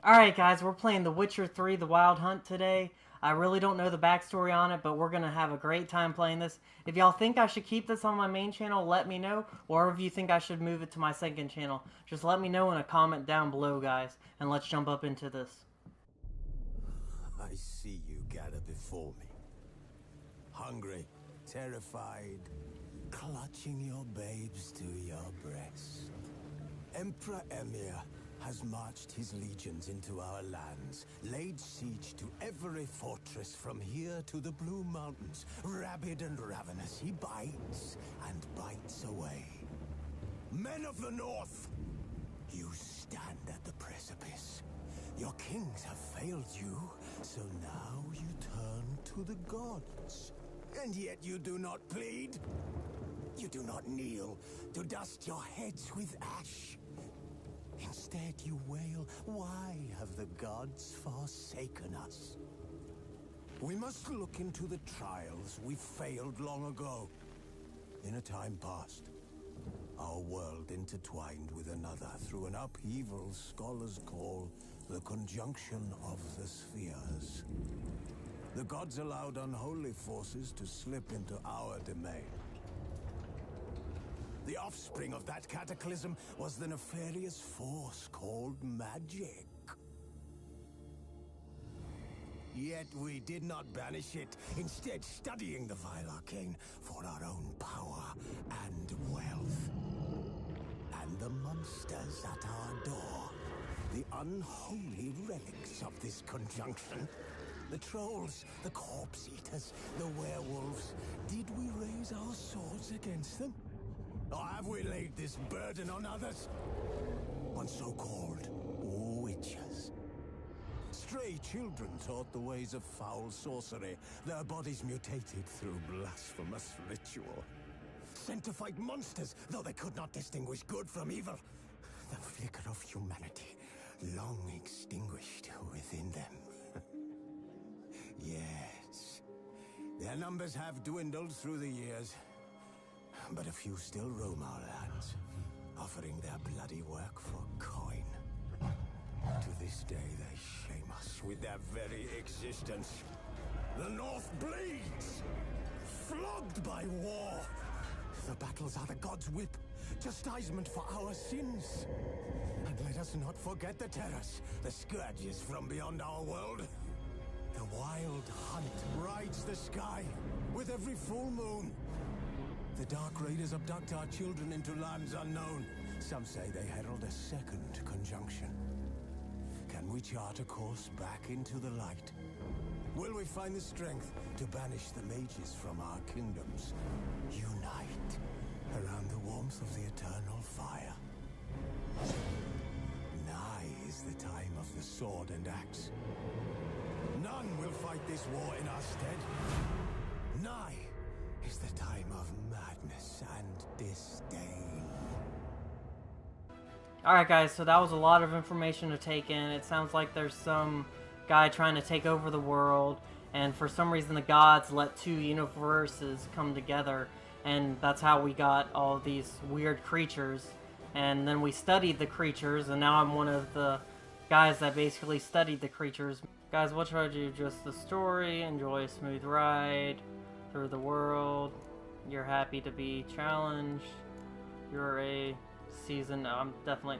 Alright guys, we're playing The Witcher 3 The Wild Hunt today. I really don't know the backstory on it, but we're going to have a great time playing this. If y'all think I should keep this on my main channel, let me know. Or if you think I should move it to my second channel, just let me know in a comment down below, guys. And let's jump up into this. I see you gather before me. Hungry, terrified, clutching your babes to your breast. Emperor Emir has marched his legions into our lands, laid siege to every fortress from here to the Blue Mountains. Rabid and ravenous, he bites and bites away. Men of the North, you stand at the precipice. Your kings have failed you, so now you turn to the gods. And yet you do not plead. You do not kneel to dust your heads with ash. Instead you wail, why have the gods forsaken us? We must look into the trials we failed long ago. In a time past, our world intertwined with another through an upheaval scholars call the conjunction of the spheres. The gods allowed unholy forces to slip into our domain. The offspring of that cataclysm was the nefarious force called magic. Yet we did not banish it, instead studying the vile arcane for our own power and wealth. And the monsters at our door, the unholy relics of this conjunction. The trolls, the corpse eaters, the werewolves. Did we raise our swords against them? Or have we laid this burden on others? On so-called witches. Stray children taught the ways of foul sorcery, their bodies mutated through blasphemous ritual. Sent to fight monsters, though they could not distinguish good from evil. The flicker of humanity, long extinguished within them. Yes, their numbers have dwindled through the years. But a few still roam our lands, offering their bloody work for coin. To this day, they shame us with their very existence. The North bleeds, flogged by war. The battles are the gods' whip, chastisement for our sins. And let us not forget the terrors, the scourges from beyond our world. The wild hunt rides the sky with every full moon. The Dark Raiders abduct our children into lands unknown. Some say they herald a second conjunction. Can we chart a course back into the light? Will we find the strength to banish the mages from our kingdoms? Unite around the warmth of the eternal fire. Nigh is the time of the sword and axe. None will fight this war in our stead. Nigh is the time of madness and disdain. Alright guys, so that was a lot of information to take in. It sounds like there's some guy trying to take over the world, and for some reason the gods let two universes come together, and that's how we got all these weird creatures. And then we studied the creatures, and now I'm one of the guys that basically studied the creatures. Guys, what should I do? Just the story, enjoy a smooth ride through the world, you're happy to be challenged, you're a seasoned, I'm definitely...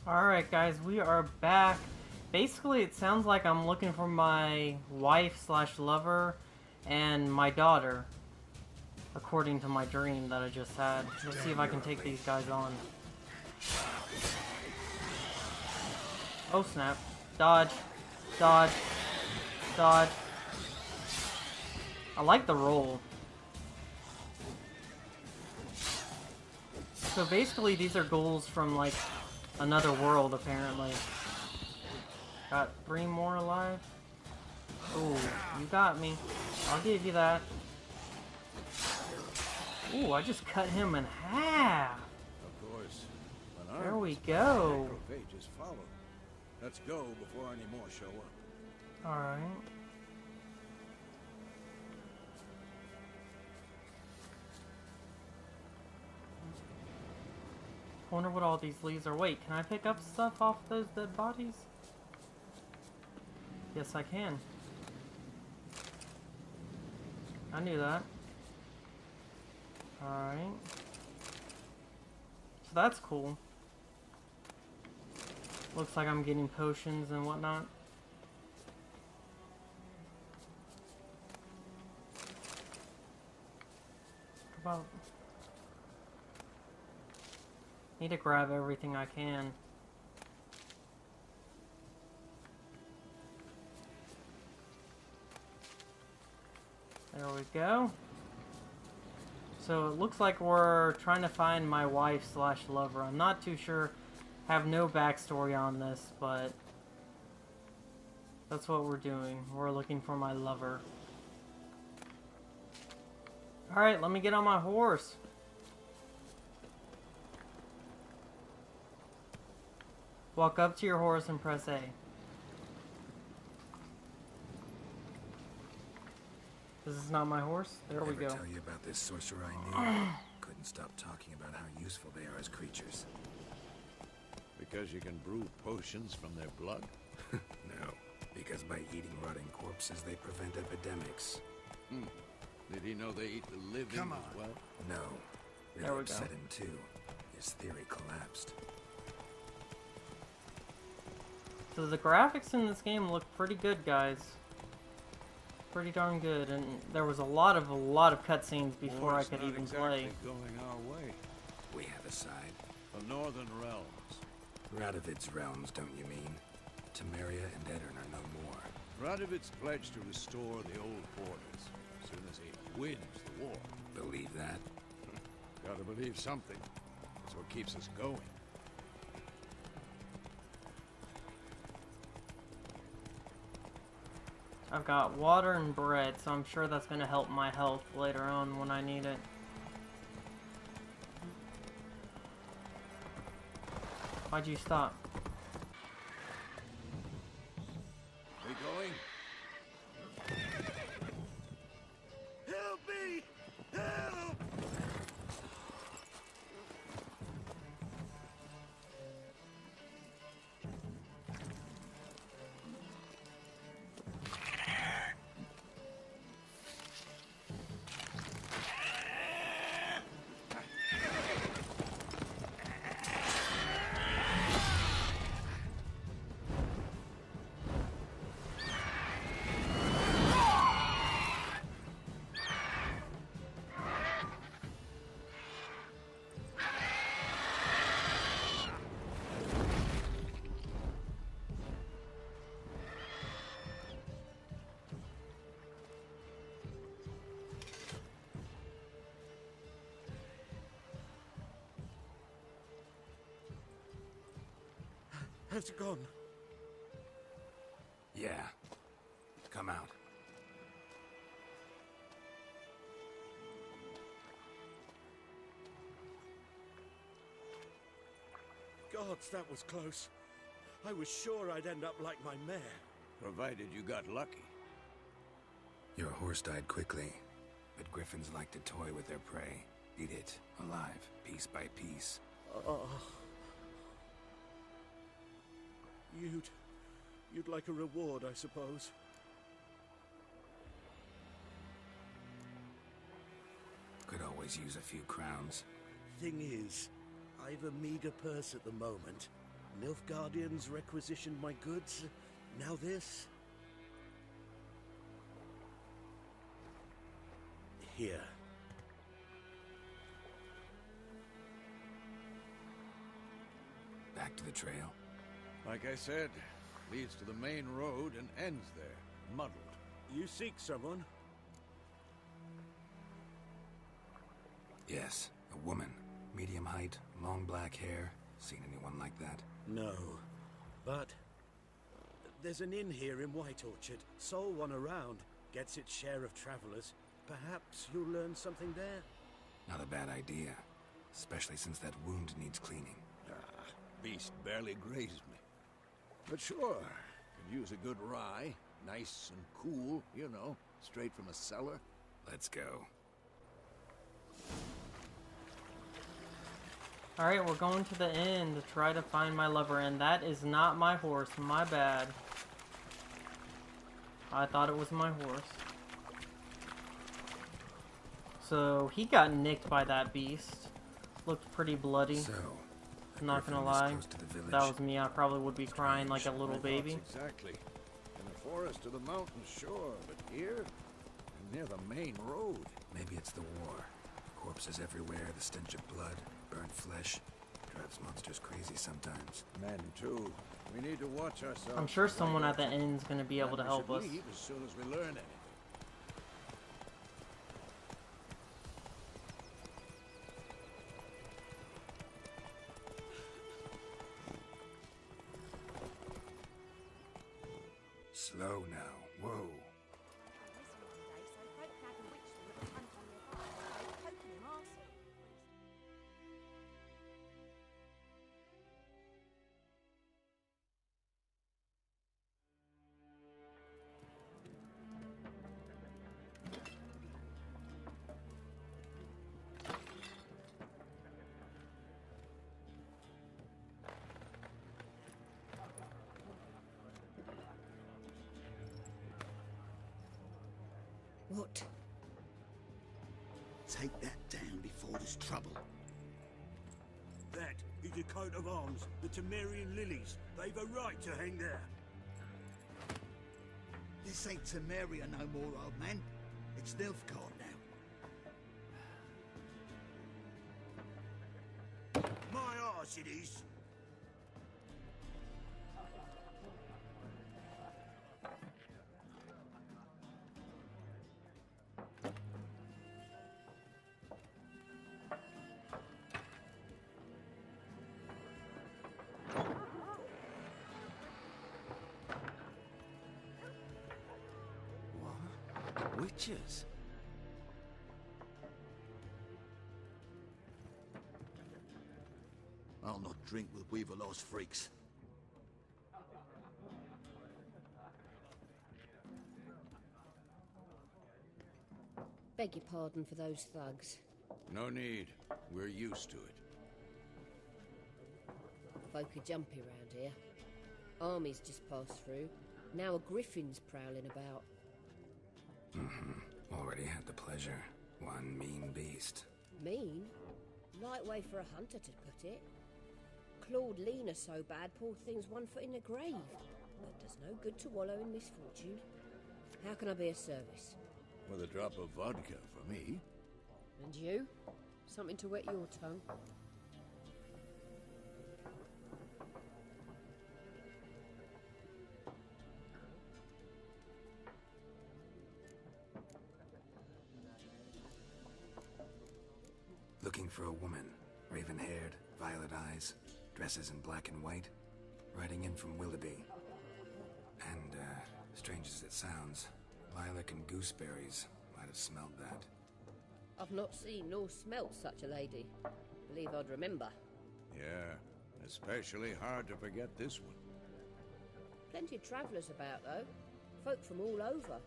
Alright guys, we are back. Basically, it sounds like I'm looking for my wife slash lover and my daughter, according to my dream that I just had. Let's see if I can take these guys on. Oh snap. Dodge. Dodge. Dodge. I like the roll. So basically these are ghouls from like another world apparently. Got 3 more alive. Ooh, you got me. I'll give you that. Ooh, I just cut him in half. Of course. There we go. Macrophages follow. Let's go before any more show up. Alright. Wonder what all these leaves are. Wait, can I pick up stuff off those dead bodies? Yes, I can. I knew that. Alright. So that's cool. Looks like I'm getting potions and whatnot. What about... Need to grab everything I can. There we go. So it looks like we're trying to find my wife slash lover. I'm not too sure. Have no backstory on this, but that's what we're doing. We're looking for my lover. Alright, let me get on my horse. Walk up to your horse and press A. This is not my horse? There we go. Tell you about this sorcerer I knew. Couldn't stop talking about how useful they are as creatures. Because you can brew potions from their blood? No, because by eating rotting corpses, they prevent epidemics. Did he know they eat the living as well? No, There really we go. upset him too. His theory collapsed. So the graphics in this game look pretty good, guys. Pretty darn good, and there was a lot of cutscenes before I War's could not even exactly play. going our way. We have a side. The Northern Realms. Radovid's realms, don't you mean? Temeria and Edirn are no more. Radovid's pledged to restore the old borders as soon as he wins the war. Believe that? Gotta believe something. That's what keeps us going. I've got water and bread, so I'm sure that's going to help my health later on when I need it. Why'd you stop? We going? Help me! Help! Has it gone? Yeah. Come out. Gods, that was close. I was sure I'd end up like my mare. Provided you got lucky. Your horse died quickly, but griffins like to toy with their prey. Eat it, alive, piece by piece. Oh. You'd like a reward, I suppose. Could always use a few crowns. Thing is, I've a meager purse at the moment. Nilfgaardians requisitioned my goods. Now this. Here. Back to the trail. Like I said, leads to the main road and ends there, muddled. You seek someone? Yes, a woman. Medium height, long black hair. Seen anyone like that? No. But there's an inn here in White Orchard. Sole one around. Gets its share of travelers. Perhaps you'll learn something there? Not a bad idea. Especially since that wound needs cleaning. Beast barely grazed me. But sure, could use a good rye. Nice and cool, you know, straight from a cellar. Let's go. Alright, we're going to the inn to try to find my lover, and that is not my horse. My bad. I thought it was my horse. So, he got nicked by that beast. Looked pretty bloody. So, I'm not gonna Griffin is lie. close to the If village. that was me, I probably would be crying like a little My baby. thoughts exactly. In the forest or the mountains, sure, but here, near the main road. Maybe it's the war. Corpses everywhere, the stench of blood, burnt flesh. Drives monsters crazy sometimes. Men, too. We need to watch ourselves. I'm sure someone at the inn's gonna be able to And we help should us. leave as soon as we learn anything. Slow now. Whoa. What? Take that down before there's trouble. That is a coat of arms, the Temerian lilies. They've a right to hang there. This ain't Temeria no more, old man. It's Nilfgaard now. My arse it is. Witches? I'll not drink with Weaverlaw's freaks. Beg your pardon for those thugs. No need. We're used to it. Folk are jumpy round here. Armies just passed through. Now a griffin's prowling about. Already had the pleasure. One mean beast. Mean? Light way for a hunter to put it. Clawed Lena so bad, poor thing's 1 foot in the grave. But does no good to wallow in misfortune. How can I be of service? With a drop of vodka for me. And you? Something to wet your tongue? Looking for a woman. Raven-haired, violet eyes, dresses in black and white. Riding in from Willoughby. And, strange as it sounds, lilac and gooseberries might have smelled that. I've not seen nor smelt such a lady. Believe I'd remember. Yeah, especially hard to forget this one. Plenty of travellers about, though. Folk from all over.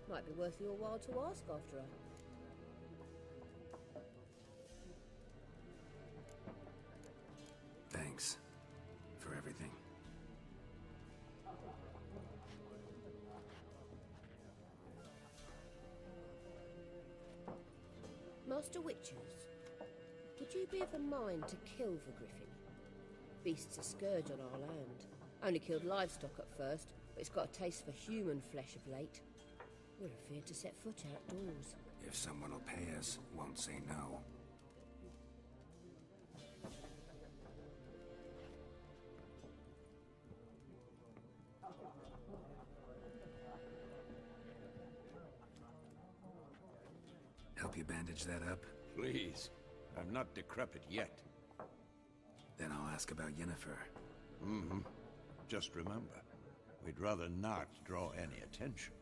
Might be worth your while to ask after her. Thanks for everything. Master Witchers, would you be of a mind to kill the griffin? beast's a scourge on our land. Only killed livestock at first, but it's got a taste for human flesh of late. We're afraid to set foot outdoors. If someone will pay us, won't say no. Help you bandage that up? Please. I'm not decrepit yet. Then I'll ask about Yennefer. Mm-hmm. Just remember, we'd rather not draw any attention.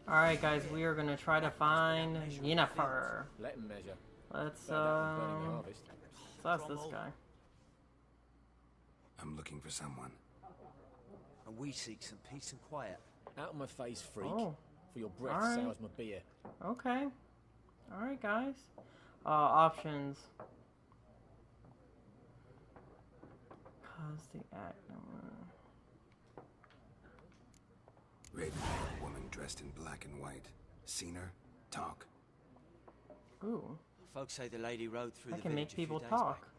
Alright guys, we are gonna try to find Yennefer. Let him measure. Let's that's this guy. I'm looking for someone. And we seek some peace and quiet. Out of my face, freak. Oh. For your breath Alright. sours my beer. Okay. Alright guys. Options. Cause the act Raven-haired woman dressed in black and white. Seen her? Talk. Ooh. Folks say the lady rode through I the can village make a few people days talk. back.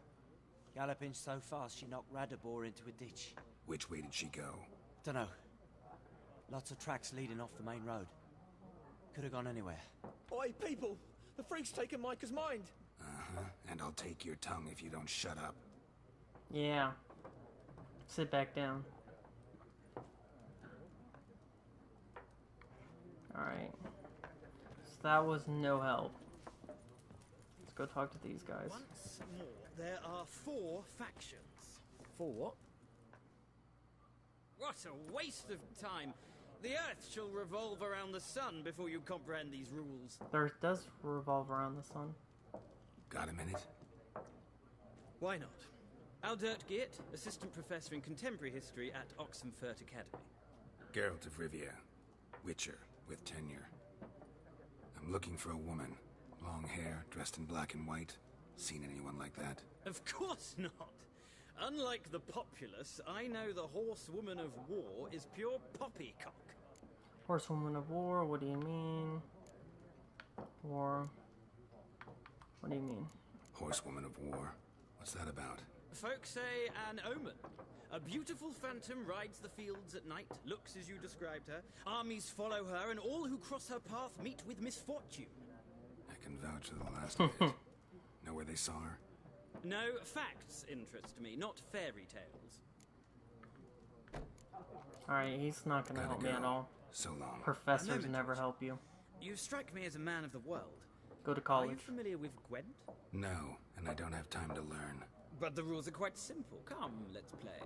Galloping so fast she knocked Radabor into a ditch. Which way did she go? Dunno. Lots of tracks leading off the main road. Could have gone anywhere. Oi, people! The freak's taken Micah's mind! Uh-huh. And I'll take your tongue if you don't shut up. Yeah. Sit back down. Alright. So that was no help. Let's go talk to these guys. Once more, there are 4 factions. For what? What a waste of time. The Earth shall revolve around the sun before you comprehend these rules. The Earth does revolve around the sun. Got a minute? Why not? Aldert Geert, Assistant Professor in Contemporary History at Oxenfurt Academy. Geralt of Rivia. Witcher, with tenure. I'm looking for a woman. Long hair, dressed in black and white. Seen anyone like that? Of course not. Unlike the populace, I know the horsewoman of war is pure poppycock. Horsewoman of War, what do you mean? War. What do you mean? Horsewoman of War. What's that about? Folks say an omen. A beautiful phantom rides the fields at night, looks as you described her. Armies follow her, and all who cross her path meet with misfortune. I can vouch for the last bit. Know where they saw her? No, facts interest me, not fairy tales. Alright, he's not gonna Gotta help me go. at all. So long. Professors A never moment. help you. You strike me as a man of the world. Go to Are you college. familiar with Gwent? No, and I don't have time to learn. But the rules are quite simple. Come, let's play.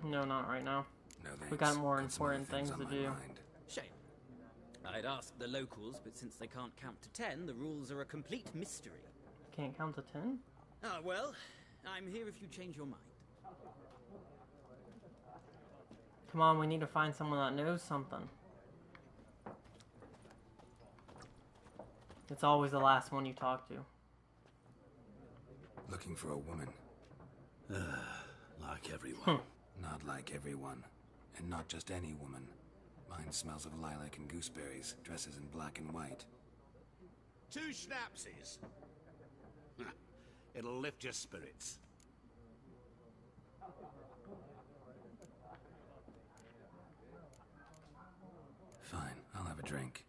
No, not right now. No thanks. We got more some other important things on to my do. mind. Shame. I'd ask the locals, but since they can't count to 10, the rules are a complete mystery. Can't count to 10? Ah, well, I'm here if you change your mind. Come on, we need to find someone that knows something. It's always the last one you talk to. Looking for a woman. Like everyone. Not like everyone. And not just any woman. Mine smells of lilac and gooseberries, dresses in black and white. 2 schnapsies. It'll lift your spirits. Fine, I'll have a drink.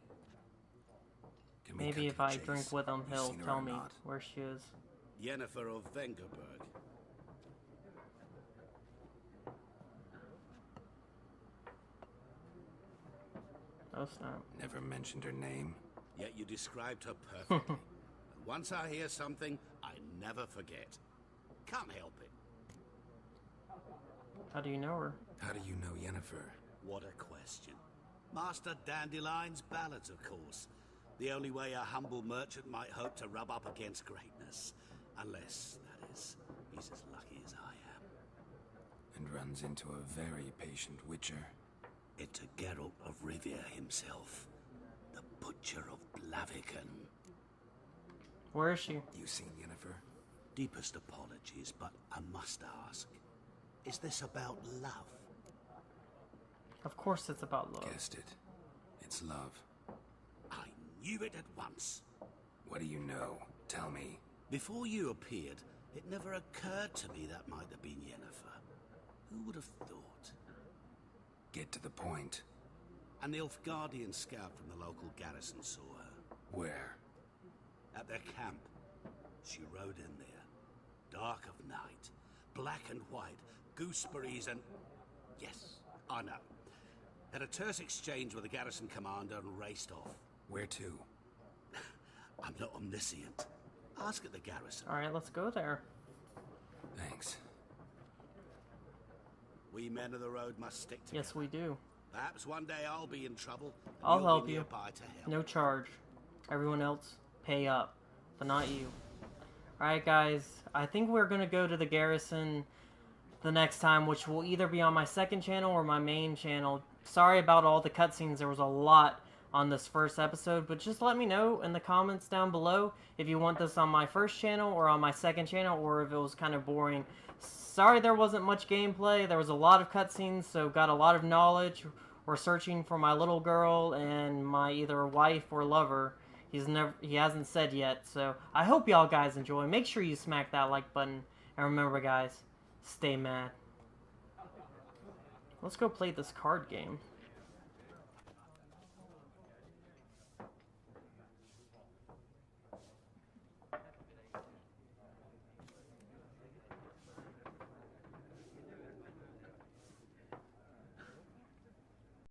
Can we Maybe cut if to the I chase? drink with him, You he'll seen her tell or me not? where she is. Yennefer of Vengerberg. Oh snap. Never mentioned her name. Yet you described her perfectly. And once I hear something, I never forget. Can't help it. How do you know her? How do you know Yennefer? What a question. Master Dandelion's ballads, of course. The only way a humble merchant might hope to rub up against greatness. Unless, that is, he's as lucky as I am. And runs into a very patient witcher. It's a Geralt of Rivia himself. The Butcher of Blaviken. Where is she? You seen Yennefer? Deepest apologies, but I must ask. Is this about love? Of course it's about love. Guessed it. It's love. I knew it at once. What do you know? Tell me. Before you appeared, it never occurred to me that might have been Yennefer. Who would have thought? Get to the point. An Nilfgaardian scout from the local garrison saw her. Where? At their camp. She rode in there. Dark of night. Black and white. Gooseberries and... Yes, I know. Had a terse exchange with the garrison commander and raced off. Where to? I'm not omniscient. Ask at the garrison. Alright, let's go there. Thanks. We men of the road must stick together. Yes, we do. Perhaps one day I'll be in trouble. And I'll you'll help be you. nearby to help. No charge. Everyone else, pay up. But not you. Alright, guys. I think we're going to go to the garrison the next time, which will either be on my second channel or my main channel. Sorry about all the cutscenes. There was a lot on this first episode, but just let me know in the comments down below if you want this on my first channel or on my second channel, or if it was kind of boring. Sorry there wasn't much gameplay. There was a lot of cutscenes, so got a lot of knowledge. We're searching for my little girl and my either wife or lover. He hasn't said yet, so I hope y'all guys enjoy. Make sure you smack that like button, and remember guys, stay mad. Let's go play this card game.